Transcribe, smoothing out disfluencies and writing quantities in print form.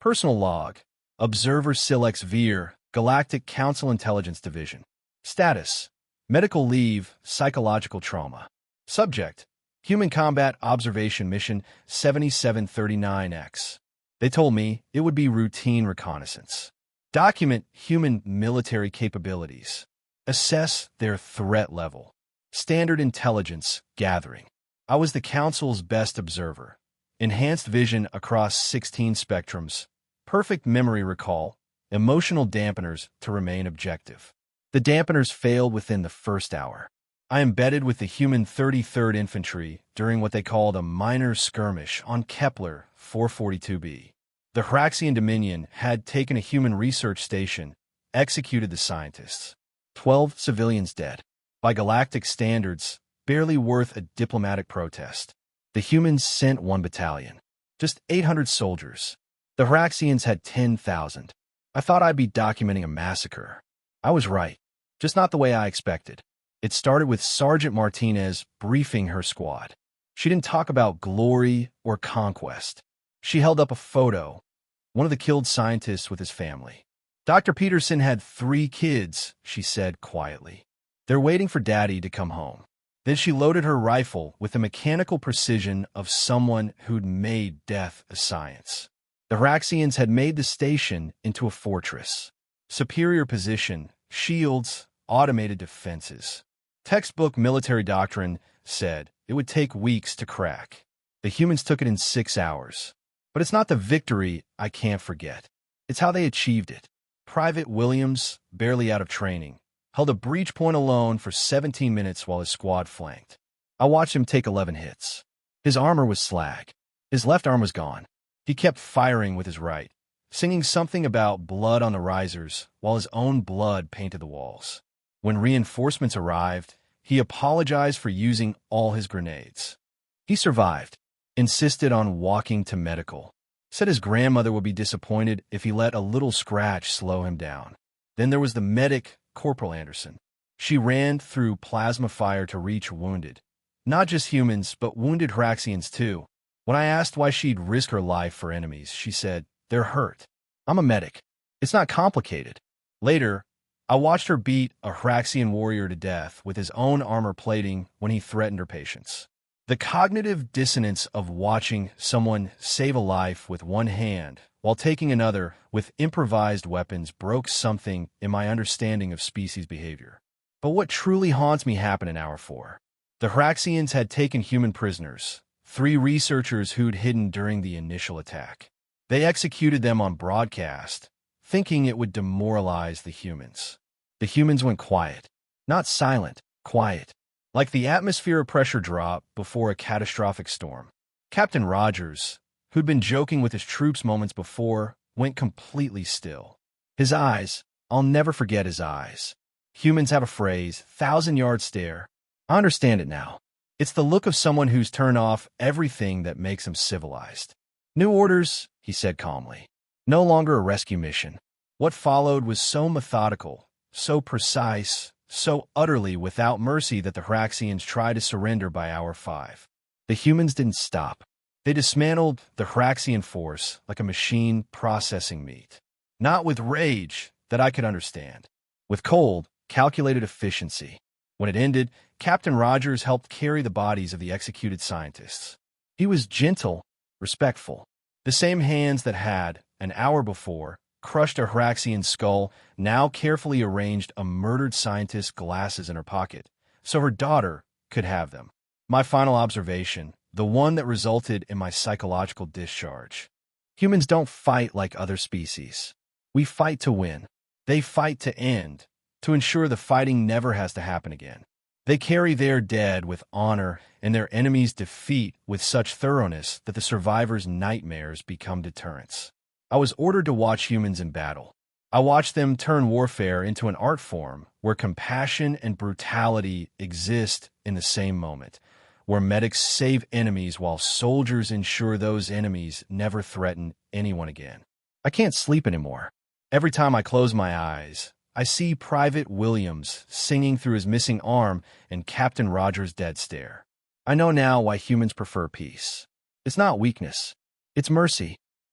Personal log. Observer Silex Veer, Galactic Council Intelligence Division. Status: medical leave, psychological trauma. Subject: Human Combat Observation Mission 7739X. They told me it would be routine reconnaissance. Document human military capabilities. Assess their threat level. Standard intelligence gathering. I was the Council's best observer. Enhanced vision across 16 spectrums. Perfect memory recall. Emotional dampeners to remain objective. The dampeners failed within the first hour. I embedded with the human 33rd Infantry during what they called a minor skirmish on Kepler 442b. The Hraxian Dominion had taken a human research station, executed the scientists. 12 civilians dead. By galactic standards, barely worth a diplomatic protest. The humans sent 1 battalion. Just 800 soldiers. The Hraxians had 10,000. I thought I'd be documenting a massacre. I was right. Just not the way I expected. It started with Sergeant Martinez briefing her squad. She didn't talk about glory or conquest. She held up a photo, one of the killed scientists with his family. Dr. Peterson had 3 kids, she said quietly. They're waiting for Daddy to come home. Then she loaded her rifle with the mechanical precision of someone who'd made death a science. The Hraxians had made the station into a fortress. Superior position, shields, automated defenses. Textbook military doctrine said it would take weeks to crack. The humans took it in 6 hours. But it's not the victory I can't forget. It's how they achieved it. Private Williams, barely out of training, held a breach point alone for 17 minutes while his squad flanked. I watched him take 11 hits. His armor was slag. His left arm was gone. He kept firing with his right, singing something about blood on the risers while his own blood painted the walls. When reinforcements arrived, he apologized for using all his grenades. He survived, insisted on walking to medical, said his grandmother would be disappointed if he let a little scratch slow him down. Then there was the medic, Corporal Anderson. She ran through plasma fire to reach wounded. Not just humans, but wounded Hraxians too. When I asked why she'd risk her life for enemies, she said, "They're hurt. I'm a medic. It's not complicated." Later, I watched her beat a Hraxian warrior to death with his own armor plating when he threatened her patients. The cognitive dissonance of watching someone save a life with one hand while taking another with improvised weapons broke something in my understanding of species behavior. But what truly haunts me happened in Hour 4. The Hraxians had taken human prisoners, 3 researchers who'd hidden during the initial attack. They executed them on broadcast, thinking it would demoralize the humans. The humans went quiet. Not silent, quiet. Like the atmosphere pressure drop before a catastrophic storm. Captain Rogers, who'd been joking with his troops moments before, went completely still. His eyes, I'll never forget his eyes. Humans have a phrase, 1,000-yard stare. I understand it now. It's the look of someone who's turned off everything that makes them civilized. New orders, he said calmly. No longer a rescue mission. What followed was so methodical, so precise, so utterly without mercy that the Hraxians tried to surrender by Hour 5. The humans didn't stop. They dismantled the Hraxian force like a machine processing meat. Not with rage that I could understand. With cold, calculated efficiency. When it ended, Captain Rogers helped carry the bodies of the executed scientists. He was gentle, respectful. The same hands that had, an hour before, crushed a Hraxian skull now carefully arranged a murdered scientist's glasses in her pocket, so her daughter could have them. My final observation, the one that resulted in my psychological discharge. Humans don't fight like other species. We fight to win. They fight to end, to ensure the fighting never has to happen again. They carry their dead with honor and their enemies' defeat with such thoroughness that the survivors' nightmares become deterrents. I was ordered to watch humans in battle. I watched them turn warfare into an art form where compassion and brutality exist in the same moment, where medics save enemies while soldiers ensure those enemies never threaten anyone again. I can't sleep anymore. Every time I close my eyes, I see Private Williams singing through his missing arm and Captain Rogers' dead stare. I know now why humans prefer peace. It's not weakness. It's mercy.